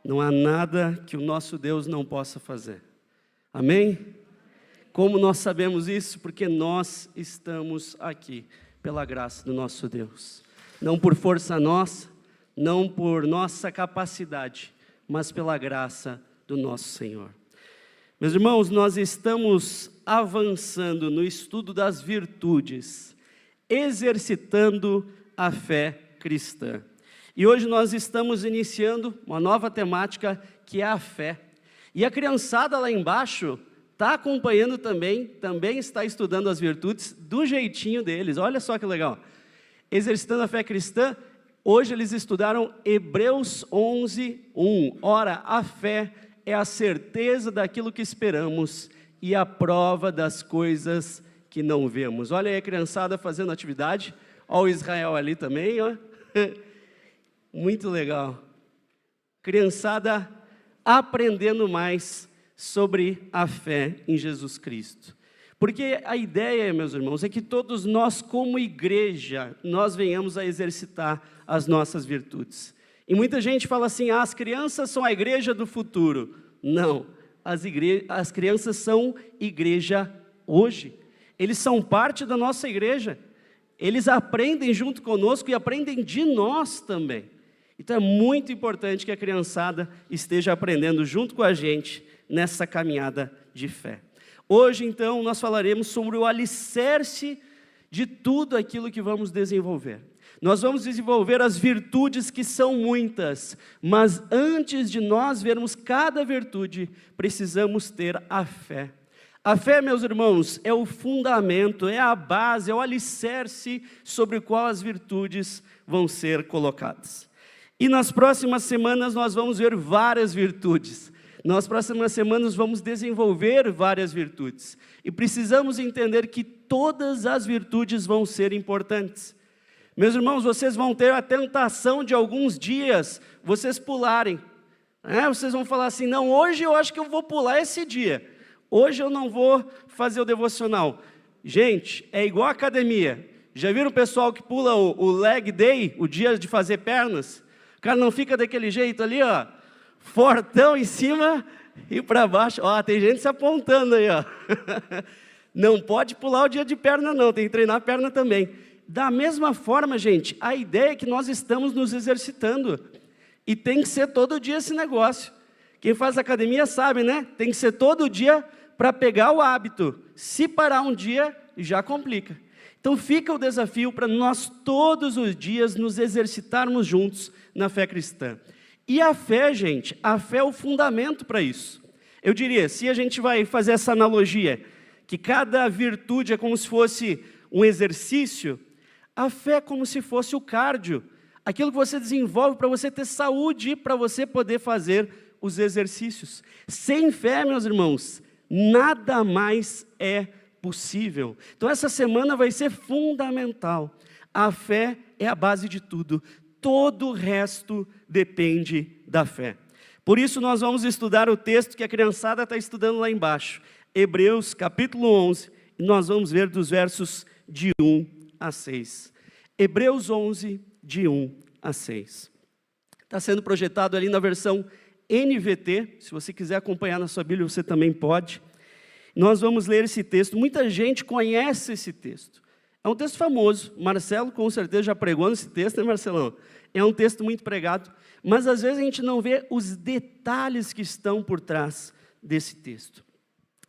Não há nada que o nosso Deus não possa fazer. Amém? Como nós sabemos isso? Porque nós estamos aqui pela graça do nosso Deus. Não por força nossa, não por nossa capacidade, mas pela graça do nosso Senhor. Meus irmãos, nós estamos avançando no estudo das virtudes, exercitando a fé cristã. E hoje nós estamos iniciando uma nova temática, que é a fé. E a criançada lá embaixo está acompanhando também está estudando as virtudes do jeitinho deles. Olha só que legal. Exercitando a fé cristã, hoje eles estudaram Hebreus 11:1. Ora, a fé é a certeza daquilo que esperamos e a prova das coisas que não vemos. Olha aí a criançada fazendo atividade. Olha o Israel ali também, ó. Muito legal. Criançada aprendendo mais sobre a fé em Jesus Cristo. Porque a ideia, meus irmãos, é que todos nós, como igreja, nós venhamos a exercitar as nossas virtudes. E muita gente fala assim, as crianças são a igreja do futuro. Não, as crianças são igreja hoje. Eles são parte da nossa igreja. Eles aprendem junto conosco e aprendem de nós também. Então é muito importante que a criançada esteja aprendendo junto com a gente nessa caminhada de fé. Hoje, então, nós falaremos sobre o alicerce de tudo aquilo que vamos desenvolver. Nós vamos desenvolver as virtudes, que são muitas, mas antes de nós vermos cada virtude, precisamos ter a fé. A fé, meus irmãos, é o fundamento, é a base, é o alicerce sobre o qual as virtudes vão ser colocadas. E nas próximas semanas nós vamos ver várias virtudes. Nas próximas semanas vamos desenvolver várias virtudes. E precisamos entender que todas as virtudes vão ser importantes. Meus irmãos, vocês vão ter a tentação de alguns dias vocês pularem. Vocês vão falar assim, não, hoje eu acho que eu vou pular esse dia. Hoje eu não vou fazer o devocional. Gente, é igual a academia. Já viram o pessoal que pula o leg day, o dia de fazer pernas? O cara não fica daquele jeito ali, ó, fortão em cima e para baixo. Ó, tem gente se apontando aí, ó. Não pode pular o dia de perna não, tem que treinar a perna também. Da mesma forma, gente, a ideia é que nós estamos nos exercitando. E tem que ser todo dia esse negócio. Quem faz academia sabe, né? Tem que ser todo dia para pegar o hábito. Se parar um dia, já complica. Então fica o desafio para nós todos os dias nos exercitarmos juntos na fé cristã. E a fé, gente, a fé é o fundamento para isso. Eu diria, se a gente vai fazer essa analogia, que cada virtude é como se fosse um exercício, a fé é como se fosse o cardio, aquilo que você desenvolve para você ter saúde, para você poder fazer os exercícios. Sem fé, meus irmãos, nada mais é possível. Então essa semana vai ser fundamental. A fé é a base de tudo. Todo o resto depende da fé. Por isso nós vamos estudar o texto que a criançada está estudando lá embaixo. Hebreus capítulo 11, e nós vamos ver dos versos de 1 a 6. Hebreus 11, de 1 a 6. Está sendo projetado ali na versão NVT, se você quiser acompanhar na sua Bíblia, você também pode. Nós vamos ler esse texto, muita gente conhece esse texto. É um texto famoso, Marcelo com certeza já pregou nesse texto, né, Marcelão? É um texto muito pregado, mas às vezes a gente não vê os detalhes que estão por trás desse texto.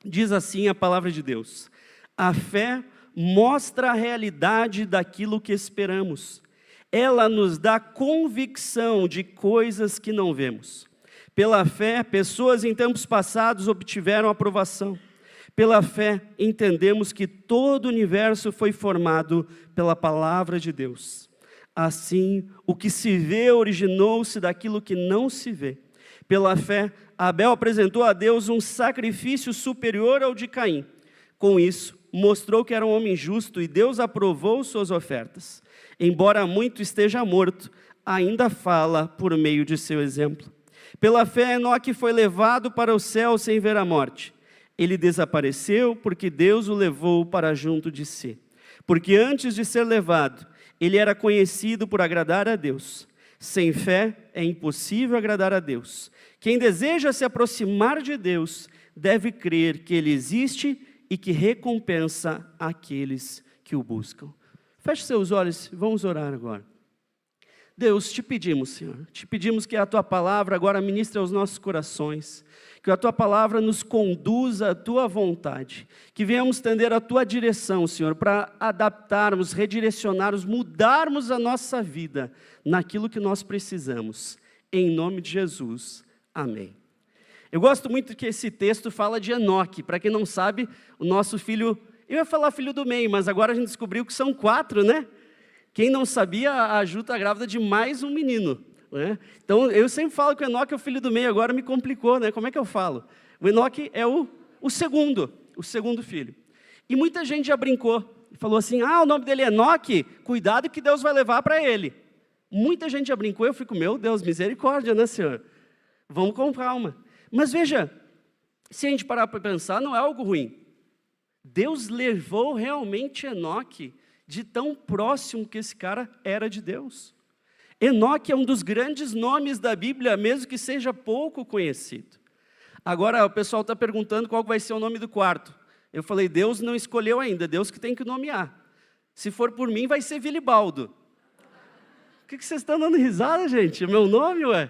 Diz assim a palavra de Deus: a fé mostra a realidade daquilo que esperamos. Ela nos dá convicção de coisas que não vemos. Pela fé, pessoas em tempos passados obtiveram aprovação. Pela fé, entendemos que todo o universo foi formado pela palavra de Deus. Assim, o que se vê originou-se daquilo que não se vê. Pela fé, Abel apresentou a Deus um sacrifício superior ao de Caim. Com isso, mostrou que era um homem justo e Deus aprovou suas ofertas. Embora muito esteja morto, ainda fala por meio de seu exemplo. Pela fé, Enoque foi levado para o céu sem ver a morte. Ele desapareceu porque Deus o levou para junto de si. Porque antes de ser levado, ele era conhecido por agradar a Deus. Sem fé é impossível agradar a Deus. Quem deseja se aproximar de Deus deve crer que Ele existe e que recompensa aqueles que o buscam. Feche seus olhos e vamos orar agora. Deus, te pedimos, Senhor, te pedimos que a Tua Palavra agora ministre aos nossos corações, que a Tua Palavra nos conduza à Tua vontade, que venhamos tender a Tua direção, Senhor, para adaptarmos, redirecionarmos, mudarmos a nossa vida naquilo que nós precisamos, em nome de Jesus, amém. Eu gosto muito que esse texto fala de Enoque. Para quem não sabe, o nosso filho, eu ia falar filho do meio, mas agora a gente descobriu que são 4, né? Quem não sabia, a Ju está grávida de mais um menino, né? Então, eu sempre falo que o Enoque é o filho do meio, agora me complicou, né? Como é que eu falo? O Enoque é o segundo filho. E muita gente já brincou, e falou assim, o nome dele é Enoque, cuidado que Deus vai levar para ele. Muita gente já brincou, eu fico, meu Deus, misericórdia, né, Senhor? Vamos com calma. Mas veja, se a gente parar para pensar, não é algo ruim. Deus levou realmente Enoque de tão próximo que esse cara era de Deus. Enoque é um dos grandes nomes da Bíblia, mesmo que seja pouco conhecido. Agora o pessoal está perguntando qual vai ser o nome do quarto. Eu falei, Deus não escolheu ainda, Deus que tem que nomear. Se for por mim, vai ser Vilibaldo. O que vocês estão dando risada, gente? É meu nome, ué?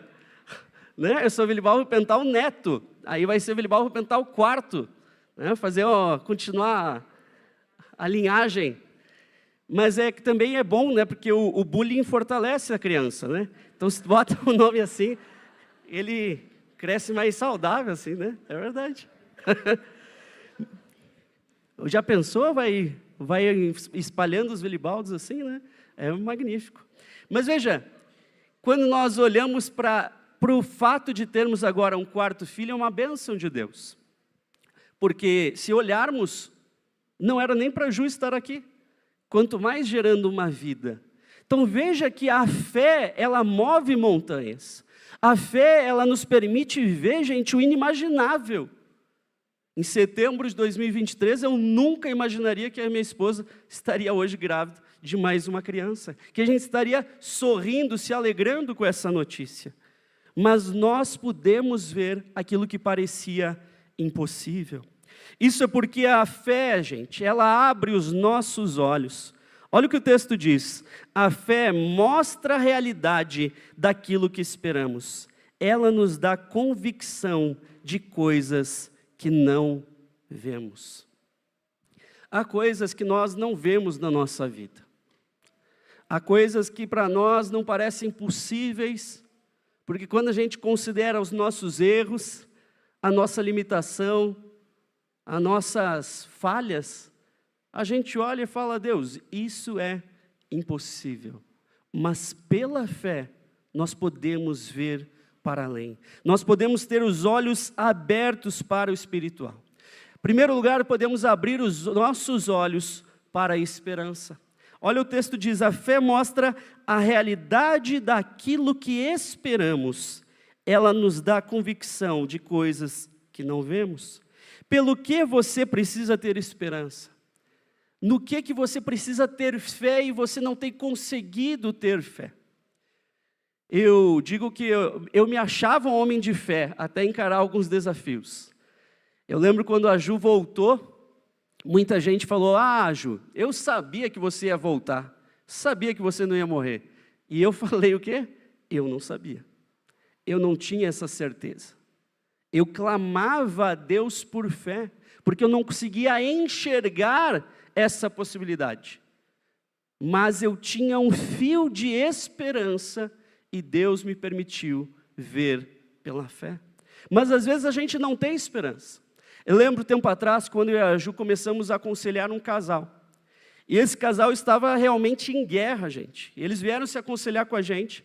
Né? Eu sou Vilibaldo Pental Neto, aí vai ser Vilibaldo Pental quarto, né? Continuar a linhagem. Mas é que também é bom, né? Porque o bullying fortalece a criança, né? Então, se tu bota o nome assim, ele cresce mais saudável, assim, né? É verdade. Já pensou? Vai espalhando os Vilibaldos assim, né? É magnífico. Mas veja, quando nós olhamos para o fato de termos agora um quarto filho, é uma bênção de Deus. Porque se olharmos, não era nem para Ju estar aqui. Quanto mais gerando uma vida. Então veja que a fé, ela move montanhas. A fé, ela nos permite ver, gente, o inimaginável. Em setembro de 2023, eu nunca imaginaria que a minha esposa estaria hoje grávida de mais uma criança. Que a gente estaria sorrindo, se alegrando com essa notícia. Mas nós podemos ver aquilo que parecia impossível. Isso é porque a fé, gente, ela abre os nossos olhos. Olha o que o texto diz. A fé mostra a realidade daquilo que esperamos. Ela nos dá convicção de coisas que não vemos. Há coisas que nós não vemos na nossa vida. Há coisas que para nós não parecem possíveis, porque quando a gente considera os nossos erros, a nossa limitação, as nossas falhas, a gente olha e fala, Deus, isso é impossível. Mas pela fé, nós podemos ver para além. Nós podemos ter os olhos abertos para o espiritual. Em primeiro lugar, podemos abrir os nossos olhos para a esperança. Olha, o texto diz, a fé mostra a realidade daquilo que esperamos. Ela nos dá convicção de coisas que não vemos. Pelo que você precisa ter esperança? No que você precisa ter fé e você não tem conseguido ter fé? Eu digo que eu me achava um homem de fé, até encarar alguns desafios. Eu lembro quando a Ju voltou, muita gente falou, Ju, eu sabia que você ia voltar, sabia que você não ia morrer. E eu falei o quê? Eu não sabia. Eu não tinha essa certeza. Eu clamava a Deus por fé, porque eu não conseguia enxergar essa possibilidade. Mas eu tinha um fio de esperança e Deus me permitiu ver pela fé. Mas às vezes a gente não tem esperança. Eu lembro tempo atrás, quando eu e a Ju começamos a aconselhar um casal. E esse casal estava realmente em guerra, gente. E eles vieram se aconselhar com a gente.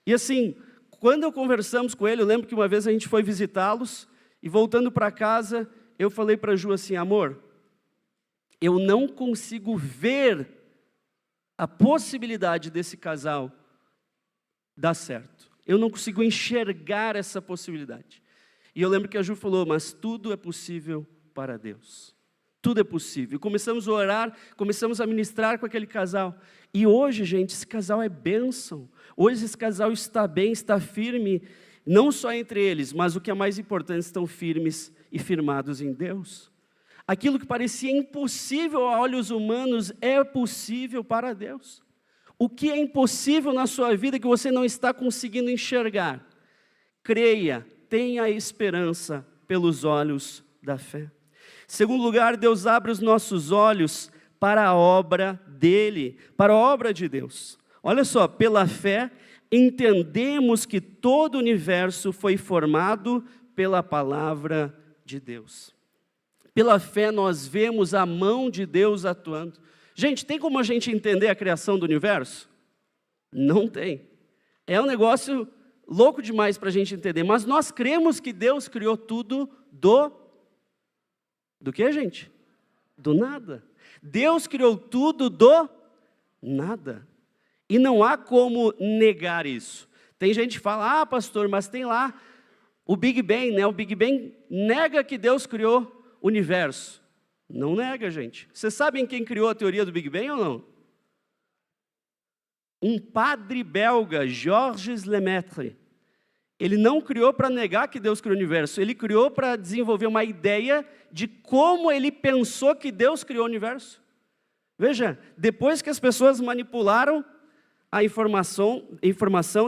E assim, quando conversamos com ele, eu lembro que uma vez a gente foi visitá-los, e voltando para casa, eu falei para a Ju assim, amor, eu não consigo ver a possibilidade desse casal dar certo. Eu não consigo enxergar essa possibilidade. E eu lembro que a Ju falou, mas tudo é possível para Deus. Tudo é possível. Começamos a orar, começamos a ministrar com aquele casal. E hoje, gente, esse casal é bênção. Hoje esse casal está bem, está firme, não só entre eles, mas o que é mais importante, estão firmes e firmados em Deus. Aquilo que parecia impossível a olhos humanos é possível para Deus. O que é impossível na sua vida que você não está conseguindo enxergar? Creia, tenha esperança pelos olhos da fé. Segundo lugar, Deus abre os nossos olhos para a obra dele, para a obra de Deus. Olha só, pela fé, entendemos que todo o universo foi formado pela palavra de Deus. Pela fé, nós vemos a mão de Deus atuando. Gente, tem como a gente entender a criação do universo? Não tem. É um negócio louco demais para a gente entender, mas nós cremos que Deus criou tudo do que, gente? Do nada. Deus criou tudo do nada. E não há como negar isso. Tem gente que fala, pastor, mas tem lá o Big Bang, né? O Big Bang nega que Deus criou o universo. Não nega, gente. Vocês sabem quem criou a teoria do Big Bang ou não? Um padre belga, Georges Lemaitre. Ele não criou para negar que Deus criou o universo, ele criou para desenvolver uma ideia de como ele pensou que Deus criou o universo. Veja, depois que as pessoas manipularam a informação,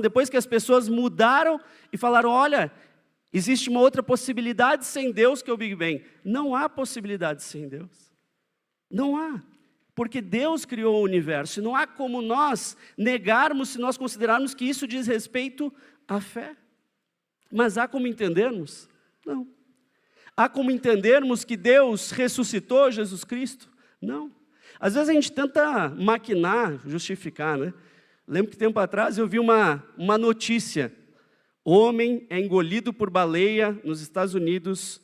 depois que as pessoas mudaram e falaram, olha, existe uma outra possibilidade sem Deus que é o Big Bang. Não há possibilidade sem Deus. Não há. Porque Deus criou o universo. E não há como nós negarmos se nós considerarmos que isso diz respeito à fé. Mas há como entendermos? Não. Há como entendermos que Deus ressuscitou Jesus Cristo? Não. Às vezes a gente tenta maquinar, justificar, né? Lembro que tempo atrás eu vi uma notícia. Homem é engolido por baleia nos Estados Unidos,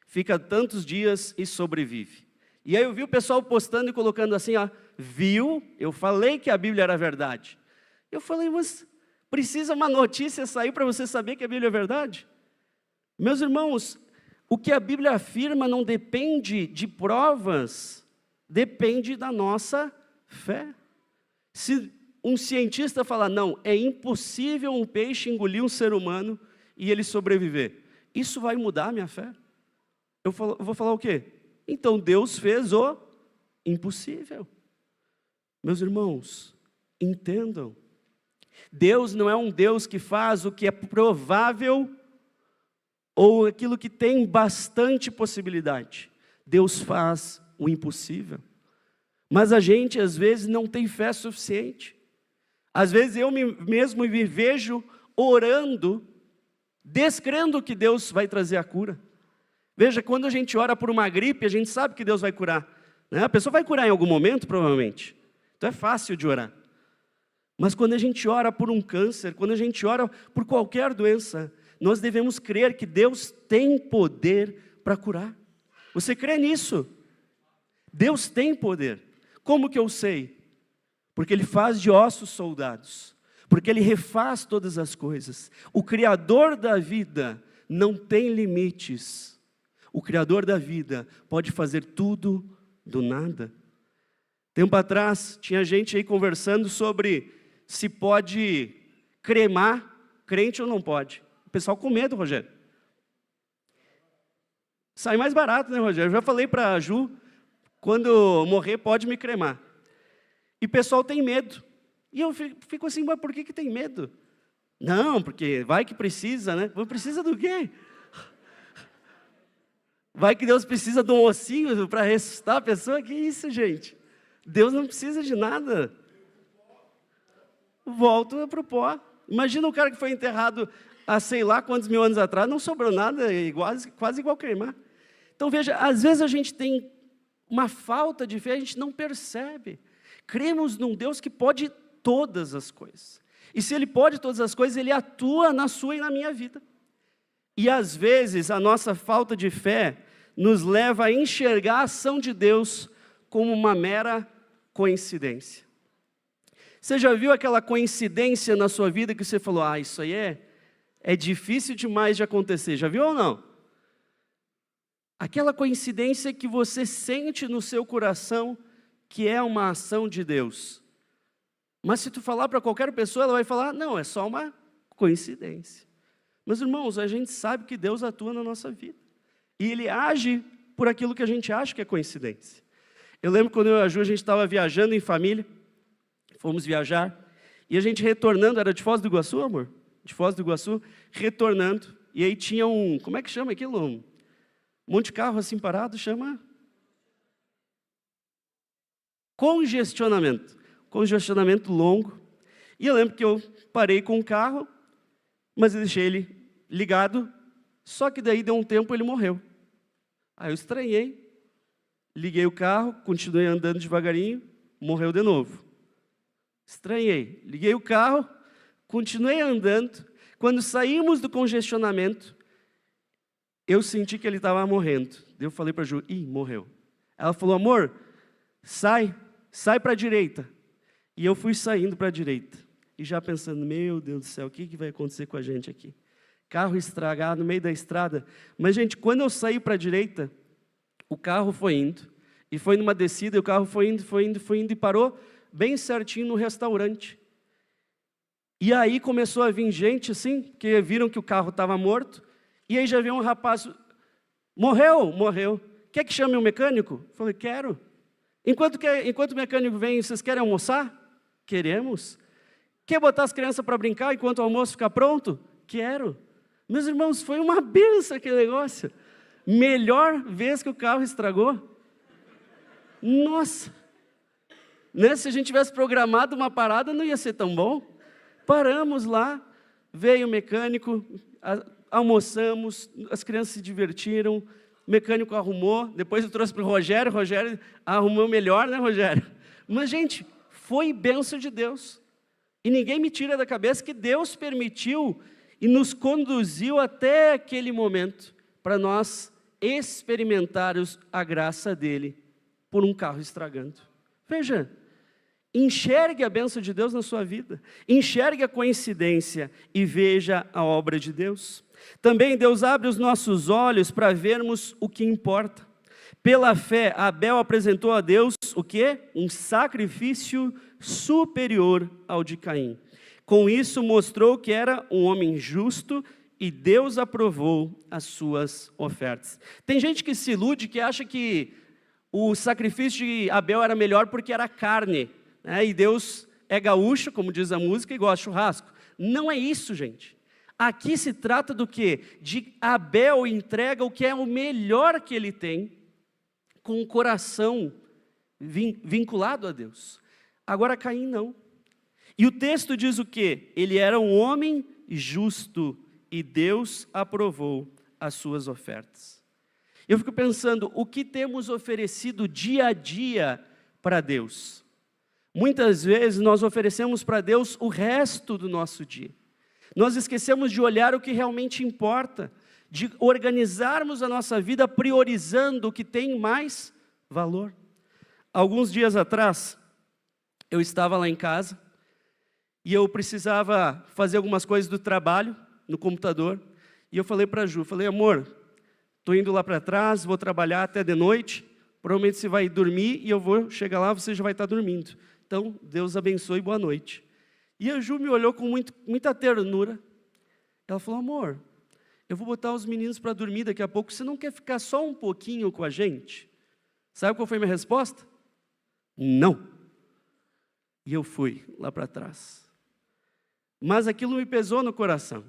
fica tantos dias e sobrevive. E aí eu vi o pessoal postando e colocando assim, viu? Eu falei que a Bíblia era verdade. Eu falei, mas precisa uma notícia sair para você saber que a Bíblia é verdade? Meus irmãos, o que a Bíblia afirma não depende de provas, depende da nossa fé. Se um cientista falar, não, é impossível um peixe engolir um ser humano e ele sobreviver, isso vai mudar a minha fé? Eu vou falar o quê? Então Deus fez o impossível. Meus irmãos, entendam. Deus não é um Deus que faz o que é provável ou aquilo que tem bastante possibilidade. Deus faz o impossível. Mas a gente, às vezes, não tem fé suficiente. Às vezes, eu mesmo me vejo orando, descrendo que Deus vai trazer a cura. Veja, quando a gente ora por uma gripe, a gente sabe que Deus vai curar, né? A pessoa vai curar em algum momento, provavelmente. Então é fácil de orar. Mas quando a gente ora por um câncer, quando a gente ora por qualquer doença, nós devemos crer que Deus tem poder para curar. Você crê nisso? Deus tem poder. Como que eu sei? Porque Ele faz de ossos soldados. Porque Ele refaz todas as coisas. O Criador da vida não tem limites. O Criador da vida pode fazer tudo do nada. Tempo atrás, tinha gente aí conversando sobre se pode cremar crente ou não pode. O pessoal com medo, Rogério. Sai mais barato, né, Rogério? Eu já falei para a Ju, quando morrer pode me cremar. E o pessoal tem medo. E eu fico assim, mas por que tem medo? Não, porque vai que precisa, né? Precisa do quê? Vai que Deus precisa de um ossinho para ressuscitar a pessoa? Que isso, gente? Deus não precisa de nada. Volta para o pó. Imagina um cara que foi enterrado há sei lá quantos mil anos atrás, não sobrou nada, quase igual queimar. Então veja, às vezes a gente tem uma falta de fé, a gente não percebe. Cremos num Deus que pode todas as coisas. E se Ele pode todas as coisas, Ele atua na sua e na minha vida. E às vezes a nossa falta de fé nos leva a enxergar a ação de Deus como uma mera coincidência. Você já viu aquela coincidência na sua vida que você falou, isso aí é difícil demais de acontecer, já viu ou não? Aquela coincidência que você sente no seu coração que é uma ação de Deus. Mas se tu falar para qualquer pessoa, ela vai falar, não, é só uma coincidência. Meus irmãos, a gente sabe que Deus atua na nossa vida. E Ele age por aquilo que a gente acha que é coincidência. Eu lembro quando eu e a Ju, a gente estava viajando em família, fomos viajar, e a gente retornando, era de Foz do Iguaçu, amor? De Foz do Iguaçu, retornando, e aí tinha como é que chama aquilo? Um monte de carro assim parado, chama? Congestionamento longo. E eu lembro que eu parei com o carro, mas eu deixei ele ligado, só que daí deu um tempo ele morreu. Aí eu estranhei, liguei o carro, continuei andando devagarinho, morreu de novo. Estranhei, liguei o carro, continuei andando. Quando saímos do congestionamento, eu senti que ele estava morrendo. Eu falei para a Ju, morreu. Ela falou, amor, sai para a direita. E eu fui saindo para a direita. E já pensando, meu Deus do céu, o que vai acontecer com a gente aqui? Carro estragado no meio da estrada. Mas, gente, quando eu saí para a direita, o carro foi indo. E foi numa descida, e o carro foi indo, e parou bem certinho no restaurante. E aí começou a vir gente, assim, que viram que o carro estava morto. E aí já veio um rapaz, morreu. Quer que chame um mecânico? Eu falei, quero. Enquanto o mecânico vem, vocês querem almoçar? Queremos. Quer botar as crianças para brincar enquanto o almoço ficar pronto? Quero. Meus irmãos, foi uma benção aquele negócio. Melhor vez que o carro estragou. Nossa. Né? Se a gente tivesse programado uma parada, não ia ser tão bom. Paramos lá, veio o mecânico, almoçamos, as crianças se divertiram, o mecânico arrumou, depois eu trouxe para o Rogério arrumou melhor, né, Rogério? Mas, gente, foi bênção de Deus. E ninguém me tira da cabeça que Deus permitiu e nos conduziu até aquele momento para nós experimentarmos a graça dele por um carro estragando. Veja, enxergue a bênção de Deus na sua vida, enxergue a coincidência e veja a obra de Deus. Também Deus abre os nossos olhos para vermos o que importa. Pela fé, Abel apresentou a Deus o quê? Um sacrifício superior ao de Caim. Com isso mostrou que era um homem justo e Deus aprovou as suas ofertas. Tem gente que se ilude, que acha que o sacrifício de Abel era melhor porque era carne, né? E Deus é gaúcho, como diz a música, e gosta de churrasco. Não é isso, gente. Aqui se trata do quê? De Abel entrega o que é o melhor que ele tem, com o coração vinculado a Deus. Agora Caim não. E o texto diz o quê? Ele era um homem justo e Deus aprovou as suas ofertas. Eu fico pensando, o que temos oferecido dia a dia para Deus? Muitas vezes nós oferecemos para Deus o resto do nosso dia. Nós esquecemos de olhar o que realmente importa, de organizarmos a nossa vida priorizando o que tem mais valor. Alguns dias atrás, eu estava lá em casa e eu precisava fazer algumas coisas do trabalho no computador. E eu falei para a Ju, amor, estou indo lá para trás, vou trabalhar até de noite, provavelmente você vai dormir e eu vou chegar lá, você já vai estar dormindo. Então, Deus abençoe e boa noite. E a Ju me olhou com muita ternura. Ela falou, amor, eu vou botar os meninos para dormir daqui a pouco, você não quer ficar só um pouquinho com a gente? Sabe qual foi a minha resposta? Não. E eu fui lá para trás. Mas aquilo me pesou no coração.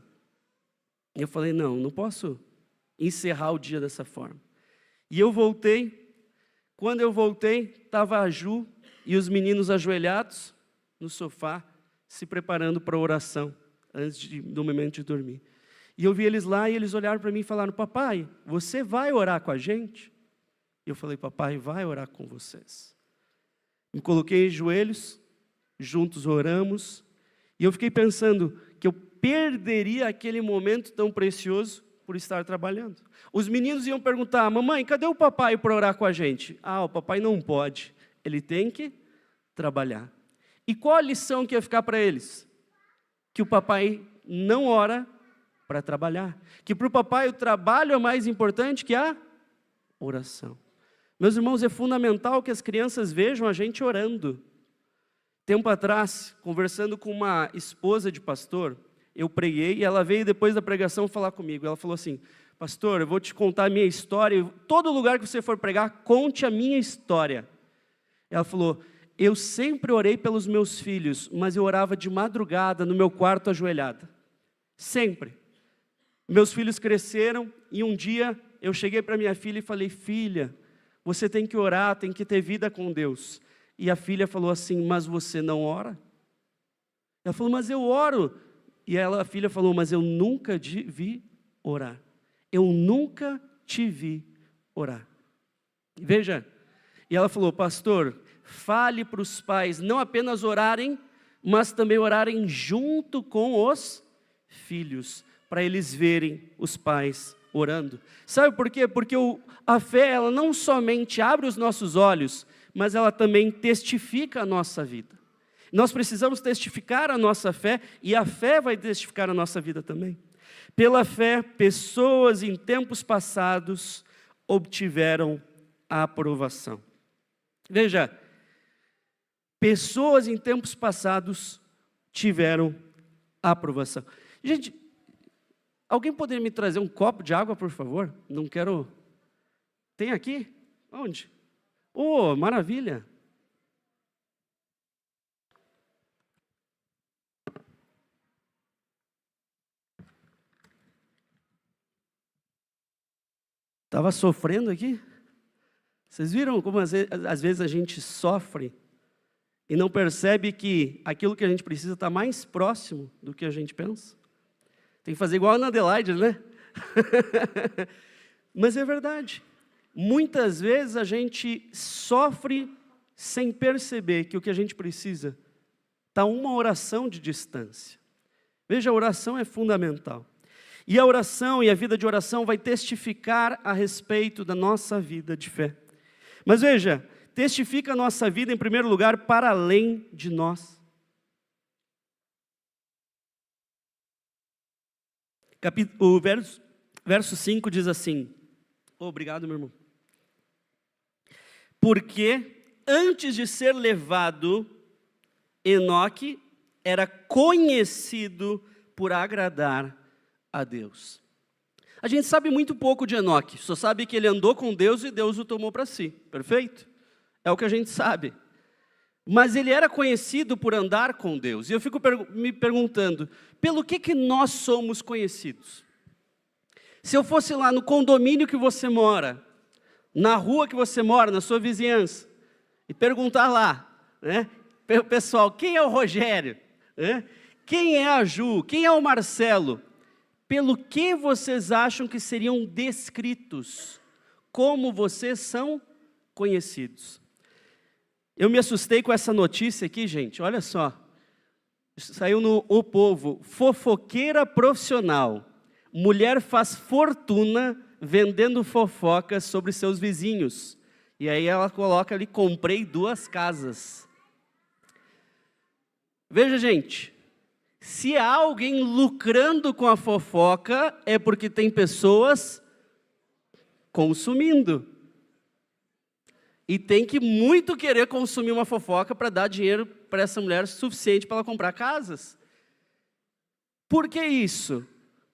Eu falei, não posso encerrar o dia dessa forma. E eu voltei. Quando eu voltei, estava a Ju e os meninos ajoelhados no sofá, se preparando para a oração, antes do momento de dormir. E eu vi eles lá e eles olharam para mim e falaram, papai, você vai orar com a gente? E eu falei, papai vai orar com vocês. Me coloquei em joelhos, juntos oramos, e eu fiquei pensando que eu perderia aquele momento tão precioso por estar trabalhando. Os meninos iam perguntar, mamãe, cadê o papai para orar com a gente? O papai não pode, ele tem que trabalhar. E qual a lição que ia ficar para eles? Que o papai não ora para trabalhar. Que para o papai o trabalho é mais importante que a oração. Meus irmãos, é fundamental que as crianças vejam a gente orando. Tempo atrás, conversando com uma esposa de pastor, eu preguei e ela veio depois da pregação falar comigo. Ela falou assim: pastor, eu vou te contar a minha história. Todo lugar que você for pregar, conte a minha história. Ela falou: eu sempre orei pelos meus filhos, mas eu orava de madrugada no meu quarto ajoelhada. Sempre. Meus filhos cresceram e um dia eu cheguei para minha filha e falei: filha, você tem que orar, tem que ter vida com Deus. E a filha falou assim: mas você não ora? Ela falou: mas eu oro. E a filha falou: mas eu nunca te vi orar. Eu nunca te vi orar. Veja, e ela falou: pastor, fale para os pais não apenas orarem, mas também orarem junto com os filhos, para eles verem os pais orando. Sabe por quê? Porque a fé, ela não somente abre os nossos olhos, mas ela também testifica a nossa vida. Nós precisamos testificar a nossa fé, e a fé vai testificar a nossa vida também. Pela fé, pessoas em tempos passados obtiveram a aprovação. Veja, pessoas em tempos passados tiveram a aprovação. Gente, alguém poderia me trazer um copo de água, por favor? Não quero... Tem aqui? Onde? Oh, maravilha! Estava sofrendo aqui? Vocês viram como às vezes a gente sofre e não percebe que aquilo que a gente precisa está mais próximo do que a gente pensa? Tem que fazer igual a Ana Adelaide, né? Mas é verdade. Muitas vezes a gente sofre sem perceber que o que a gente precisa está uma oração de distância. Veja, a oração é fundamental. E a oração e a vida de oração vai testificar a respeito da nossa vida de fé. Mas veja, testifica a nossa vida em primeiro lugar para além de nós. O verso 5 diz assim, obrigado, meu irmão. Porque antes de ser levado, Enoque era conhecido por agradar a Deus. A gente sabe muito pouco de Enoque, só sabe que ele andou com Deus e Deus o tomou para si, perfeito? É o que a gente sabe. Mas ele era conhecido por andar com Deus. E eu fico me perguntando, pelo que nós somos conhecidos? Se eu fosse lá no condomínio que você mora, na rua que você mora, na sua vizinhança, e perguntar lá, né, pessoal, quem é o Rogério? Né? Quem é a Ju? Quem é o Marcelo? Pelo que vocês acham que seriam descritos? Como vocês são conhecidos? Eu me assustei com essa notícia aqui, gente, olha só. Saiu no O Povo, fofoqueira profissional. Mulher faz fortuna vendendo fofocas sobre seus vizinhos. E aí ela coloca ali, comprei 2 casas. Veja, gente, se há alguém lucrando com a fofoca, é porque tem pessoas consumindo. E tem que muito querer consumir uma fofoca para dar dinheiro para essa mulher suficiente para ela comprar casas. Por que isso?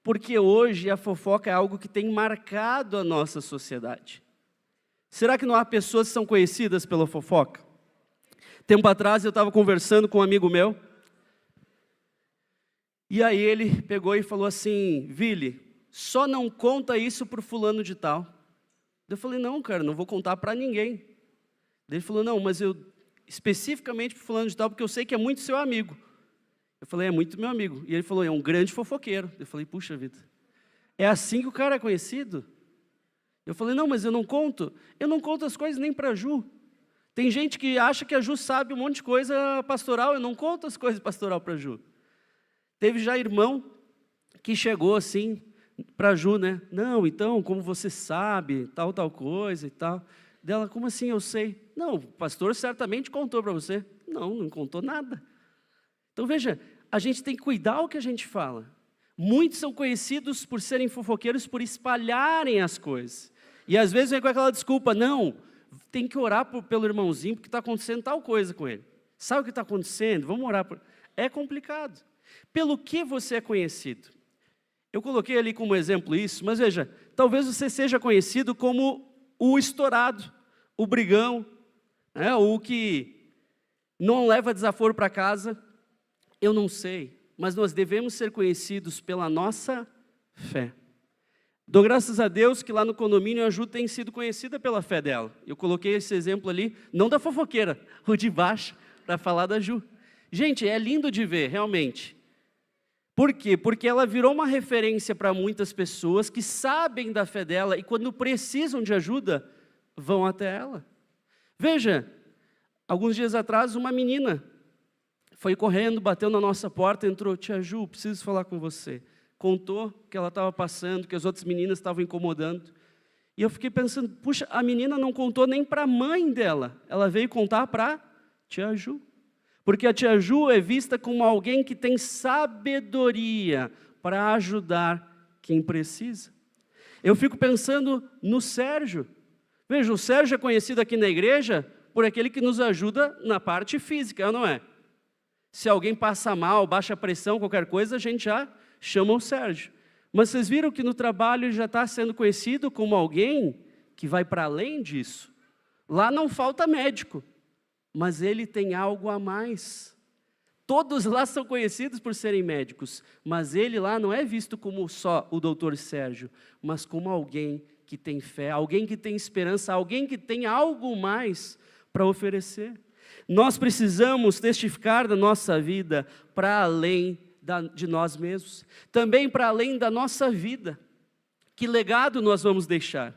Porque hoje a fofoca é algo que tem marcado a nossa sociedade. Será que não há pessoas que são conhecidas pela fofoca? Tempo atrás eu estava conversando com um amigo meu, e aí ele pegou e falou assim, Vili, só não conta isso para o fulano de tal. Eu falei, não, cara, não vou contar para ninguém. Ele falou, não, mas eu especificamente para o fulano de tal, porque eu sei que é muito seu amigo. Eu falei, é muito meu amigo. E ele falou, é um grande fofoqueiro. Eu falei, puxa vida, é assim que o cara é conhecido? Eu falei, não, mas eu não conto as coisas nem para a Ju. Tem gente que acha que a Ju sabe um monte de coisa pastoral, eu não conto as coisas pastoral para a Ju. Teve já irmão que chegou assim para a Ju, né? Não, então, como você sabe, tal coisa e tal. Dela, como assim eu sei? Não, o pastor certamente contou para você. Não contou nada. Então veja, a gente tem que cuidar o que a gente fala. Muitos são conhecidos por serem fofoqueiros, por espalharem as coisas. E às vezes vem com aquela desculpa, não, tem que orar pelo irmãozinho, porque está acontecendo tal coisa com ele. Sabe o que está acontecendo? Vamos orar por... É complicado. Pelo que você é conhecido? Eu coloquei ali como exemplo isso, mas veja, talvez você seja conhecido como o estourado, o brigão, né? O que não leva desaforo para casa. Eu não sei, mas nós devemos ser conhecidos pela nossa fé. Dou graças a Deus que lá no condomínio a Ju tem sido conhecida pela fé dela. Eu coloquei esse exemplo ali, não da fofoqueira, o de baixo, para falar da Ju. Gente, é lindo de ver, realmente. Por quê? Porque ela virou uma referência para muitas pessoas que sabem da fé dela e quando precisam de ajuda, vão até ela. Veja, alguns dias atrás uma menina foi correndo, bateu na nossa porta, entrou, tia Ju, preciso falar com você. Contou que ela estava passando, que as outras meninas estavam incomodando. E eu fiquei pensando, puxa, a menina não contou nem para a mãe dela, ela veio contar para tia Ju. Porque a tia Ju é vista como alguém que tem sabedoria para ajudar quem precisa. Eu fico pensando no Sérgio. Veja, o Sérgio é conhecido aqui na igreja por aquele que nos ajuda na parte física, não é? Se alguém passa mal, baixa pressão, qualquer coisa, a gente já chama o Sérgio. Mas vocês viram que no trabalho ele já está sendo conhecido como alguém que vai para além disso. Lá não falta médico, mas ele tem algo a mais. Todos lá são conhecidos por serem médicos, mas ele lá não é visto como só o doutor Sérgio, mas como alguém que tem fé, alguém que tem esperança, alguém que tem algo mais para oferecer. Nós precisamos testificar da nossa vida para além de nós mesmos, também para além da nossa vida. Que legado nós vamos deixar?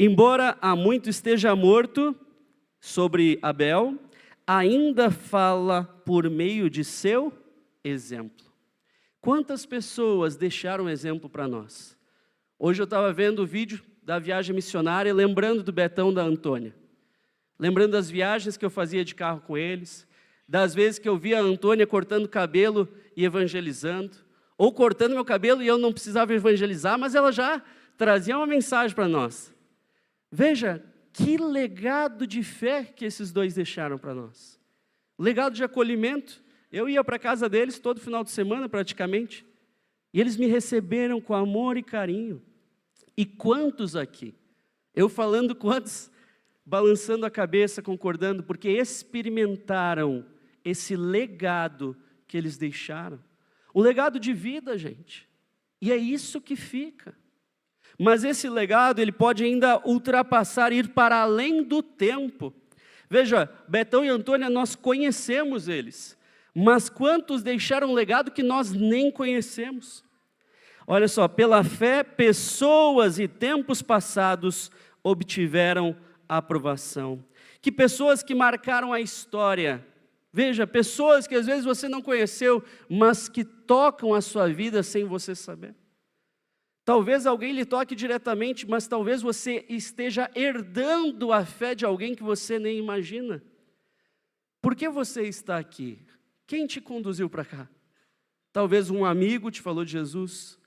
Embora há muito esteja morto sobre Abel, ainda fala por meio de seu exemplo. Quantas pessoas deixaram exemplo para nós? Hoje eu estava vendo o vídeo da viagem missionária, lembrando do Betão e da Antônia. Lembrando das viagens que eu fazia de carro com eles, das vezes que eu via a Antônia cortando cabelo e evangelizando, ou cortando meu cabelo e eu não precisava evangelizar, mas ela já trazia uma mensagem para nós. Veja, que legado de fé que esses dois deixaram para nós. Legado de acolhimento. Eu ia para a casa deles todo final de semana praticamente, e eles me receberam com amor e carinho. E quantos aqui? Eu falando quantos, balançando a cabeça, concordando, porque experimentaram esse legado que eles deixaram. Um legado de vida, gente. E é isso que fica. Mas esse legado, ele pode ainda ultrapassar, ir para além do tempo. Veja, Betão e Antônia, nós conhecemos eles. Mas quantos deixaram um legado que nós nem conhecemos? Olha só, pela fé, pessoas e tempos passados obtiveram a aprovação. Que pessoas que marcaram a história. Veja, pessoas que às vezes você não conheceu, mas que tocam a sua vida sem você saber. Talvez alguém lhe toque diretamente, mas talvez você esteja herdando a fé de alguém que você nem imagina. Por que você está aqui? Quem te conduziu para cá? Talvez um amigo te falou de Jesus,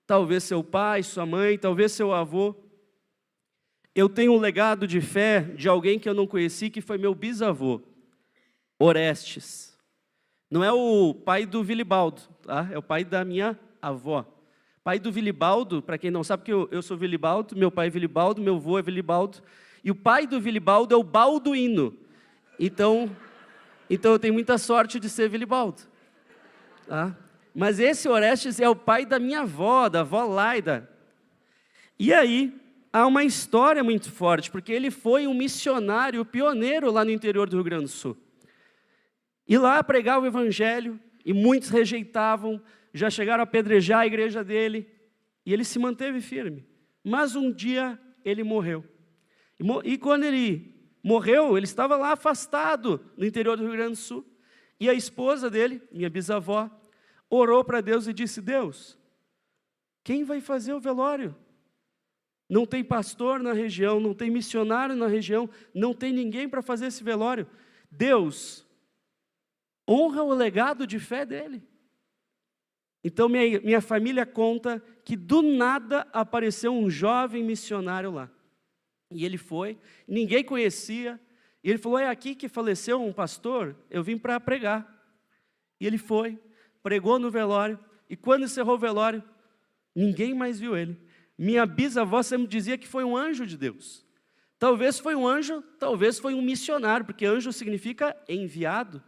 talvez seu pai, sua mãe, talvez seu avô. Eu tenho um legado de fé de alguém que eu não conheci, que foi meu bisavô, Orestes. Não é o pai do Vilibaldo, tá? É o pai da minha avó. Pai do Vilibaldo, para quem não sabe, que eu sou Vilibaldo, meu pai é Vilibaldo, meu avô é Vilibaldo, e o pai do Vilibaldo é o Balduíno. Então eu tenho muita sorte de ser Vilibaldo. Tá? Mas esse Orestes é o pai da minha avó, da avó Laida. E aí, há uma história muito forte, porque ele foi um missionário pioneiro lá no interior do Rio Grande do Sul. E lá pregava o evangelho, e muitos rejeitavam, já chegaram a apedrejar a igreja dele, e ele se manteve firme. Mas um dia ele morreu. E quando ele morreu, ele estava lá afastado no interior do Rio Grande do Sul. E a esposa dele, minha bisavó, orou para Deus e disse: Deus, quem vai fazer o velório? Não tem pastor na região, não tem missionário na região, não tem ninguém para fazer esse velório. Deus, honra o legado de fé dele. Então minha família conta que do nada apareceu um jovem missionário lá. E ele foi, ninguém conhecia, e ele falou, é aqui que faleceu um pastor, eu vim para pregar. E ele foi, pregou no velório, e quando encerrou o velório, ninguém mais viu ele. Minha bisavó sempre dizia que foi um anjo de Deus. Talvez foi um anjo, talvez foi um missionário, porque anjo significa enviado.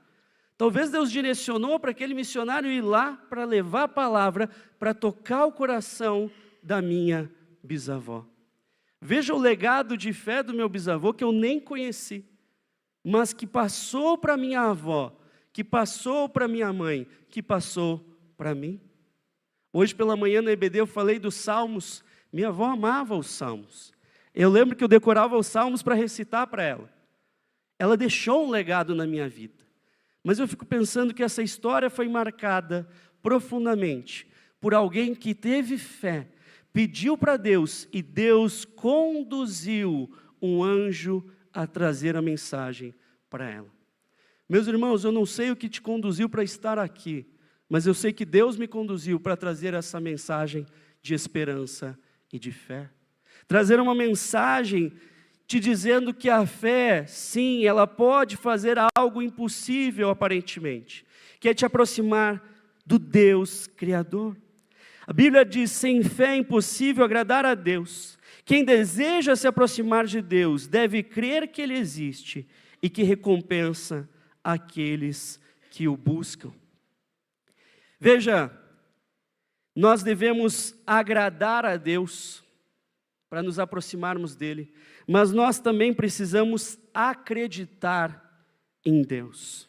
Talvez Deus direcionou para aquele missionário ir lá para levar a palavra, para tocar o coração da minha bisavó. Veja o legado de fé do meu bisavô, que eu nem conheci, mas que passou para minha avó, que passou para minha mãe, que passou para mim. Hoje pela manhã na EBD eu falei dos salmos, minha avó amava os salmos. Eu lembro que eu decorava os salmos para recitar para ela. Ela deixou um legado na minha vida. Mas eu fico pensando que essa história foi marcada profundamente por alguém que teve fé, pediu para Deus e Deus conduziu um anjo a trazer a mensagem para ela. Meus irmãos, eu não sei o que te conduziu para estar aqui, mas eu sei que Deus me conduziu para trazer essa mensagem de esperança e de fé. Trazer uma mensagem te dizendo que a fé, sim, ela pode fazer algo impossível aparentemente, que é te aproximar do Deus Criador. A Bíblia diz, sem fé é impossível agradar a Deus. Quem deseja se aproximar de Deus deve crer que Ele existe e que recompensa aqueles que o buscam. Veja, nós devemos agradar a Deus para nos aproximarmos dEle, mas nós também precisamos acreditar em Deus.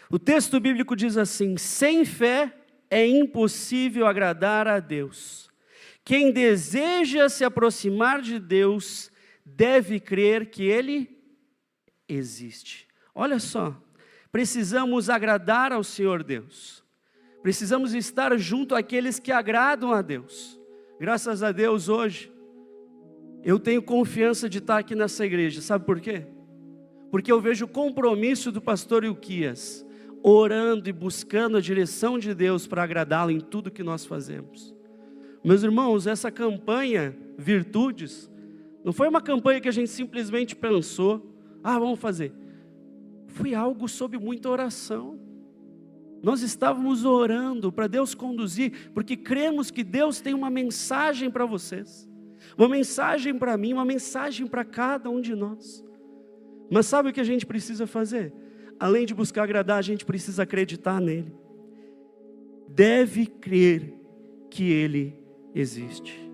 O texto bíblico diz assim, sem fé é impossível agradar a Deus. Quem deseja se aproximar de Deus deve crer que Ele existe. Olha só, precisamos agradar ao Senhor Deus. Precisamos estar junto àqueles que agradam a Deus. Graças a Deus hoje, eu tenho confiança de estar aqui nessa igreja. Sabe por quê? Porque eu vejo o compromisso do pastor Ilquias, orando e buscando a direção de Deus para agradá-lo em tudo que nós fazemos. Meus irmãos, essa campanha Virtudes, não foi uma campanha que a gente simplesmente pensou, vamos fazer. Foi algo sob muita oração. Nós estávamos orando para Deus conduzir, porque cremos que Deus tem uma mensagem para vocês. Uma mensagem para mim, uma mensagem para cada um de nós. Mas sabe o que a gente precisa fazer? Além de buscar agradar, a gente precisa acreditar nele. Deve crer que ele existe.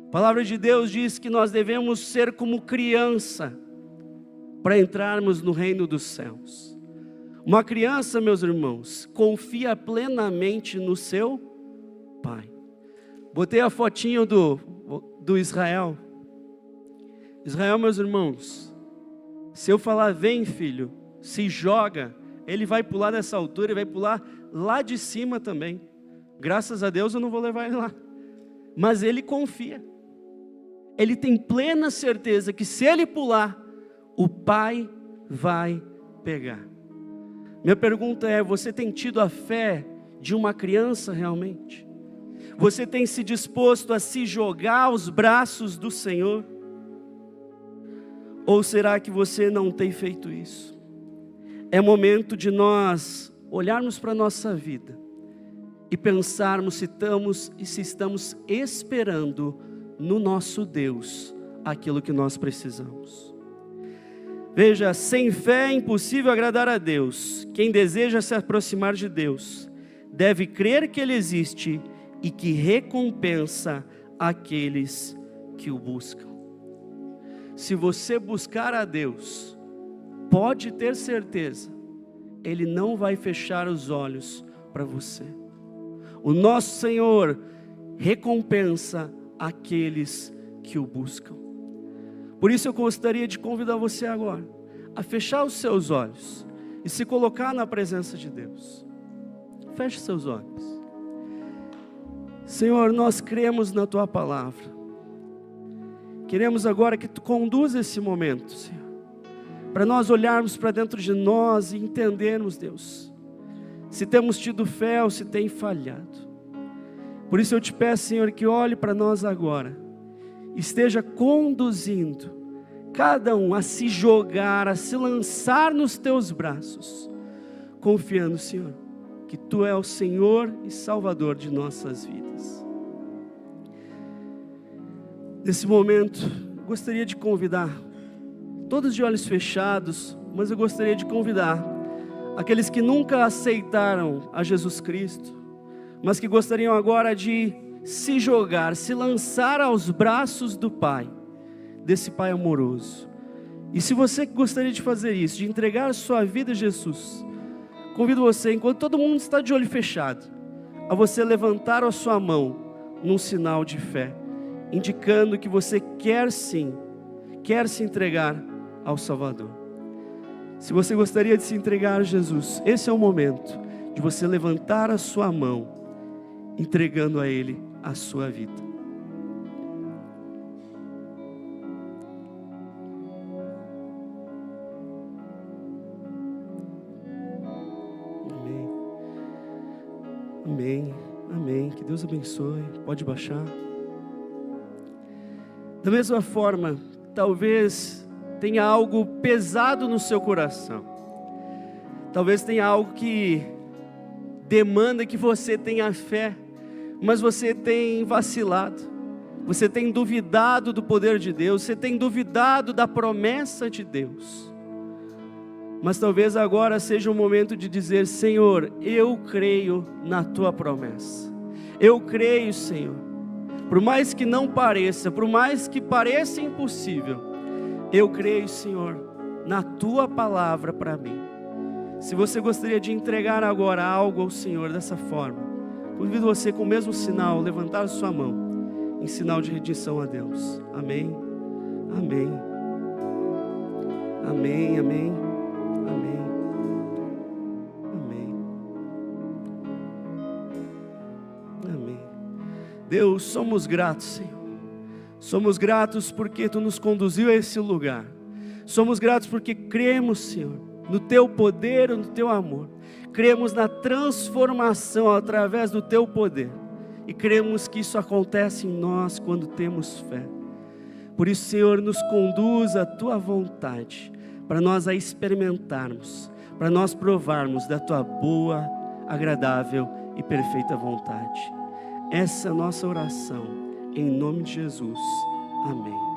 A palavra de Deus diz que nós devemos ser como criança para entrarmos no reino dos céus. Uma criança, meus irmãos, confia plenamente no seu pai. Botei a fotinho do Israel. Israel, meus irmãos, se eu falar, vem filho, se joga, ele vai pular nessa altura, ele vai pular lá de cima também. Graças a Deus eu não vou levar ele lá. Mas ele confia. Ele tem plena certeza que se ele pular, o pai vai pegar. Minha pergunta é, você tem tido a fé de uma criança realmente? Você tem se disposto a se jogar aos braços do Senhor? Ou será que você não tem feito isso? É momento de nós olharmos para a nossa vida e pensarmos se estamos esperando no nosso Deus aquilo que nós precisamos. Veja, sem fé é impossível agradar a Deus. Quem deseja se aproximar de Deus deve crer que Ele existe e que recompensa aqueles que o buscam. Se você buscar a Deus, pode ter certeza, Ele não vai fechar os olhos para você. O nosso Senhor recompensa aqueles que o buscam. Por isso eu gostaria de convidar você agora a fechar os seus olhos e se colocar na presença de Deus. Feche seus olhos. Senhor, nós cremos na Tua palavra. Queremos agora que Tu conduza esse momento, Senhor, para nós olharmos para dentro de nós e entendermos, Deus, se temos tido fé ou se tem falhado. Por isso eu te peço, Senhor, que olhe para nós agora, esteja conduzindo cada um a se jogar, a se lançar nos teus braços, confiando, Senhor, que Tu é o Senhor e Salvador de nossas vidas. Nesse momento, gostaria de convidar, todos de olhos fechados, mas eu gostaria de convidar aqueles que nunca aceitaram a Jesus Cristo, mas que gostariam agora de se jogar, se lançar aos braços do Pai, desse Pai amoroso. E se você gostaria de fazer isso, de entregar a sua vida a Jesus, convido você, enquanto todo mundo está de olho fechado, a você levantar a sua mão num sinal de fé, indicando que você quer sim, quer se entregar ao Salvador. Se você gostaria de se entregar a Jesus, esse é o momento de você levantar a sua mão, entregando a Ele a sua vida. Amém. Amém. Amém. Que Deus abençoe. Pode baixar. Da mesma forma, talvez tenha algo pesado no seu coração. Talvez tenha algo que demanda que você tenha fé, mas você tem vacilado. Você tem duvidado do poder de Deus, você tem duvidado da promessa de Deus. Mas talvez agora seja o momento de dizer: Senhor, eu creio na Tua promessa. Eu creio, Senhor. Por mais que não pareça, por mais que pareça impossível, eu creio, Senhor, na Tua palavra para mim. Se você gostaria de entregar agora algo ao Senhor dessa forma, convido você com o mesmo sinal, levantar a sua mão, em sinal de rendição a Deus. Amém, amém, amém, amém, amém, amém, amém. Deus, somos gratos, Senhor. Somos gratos porque Tu nos conduziu a esse lugar. Somos gratos porque cremos, Senhor, no Teu poder, no Teu amor. Cremos na transformação através do Teu poder. E cremos que isso acontece em nós quando temos fé. Por isso, Senhor, nos conduz à Tua vontade, para nós a experimentarmos, para nós provarmos da Tua boa, agradável e perfeita vontade. Essa é a nossa oração. Em nome de Jesus, amém.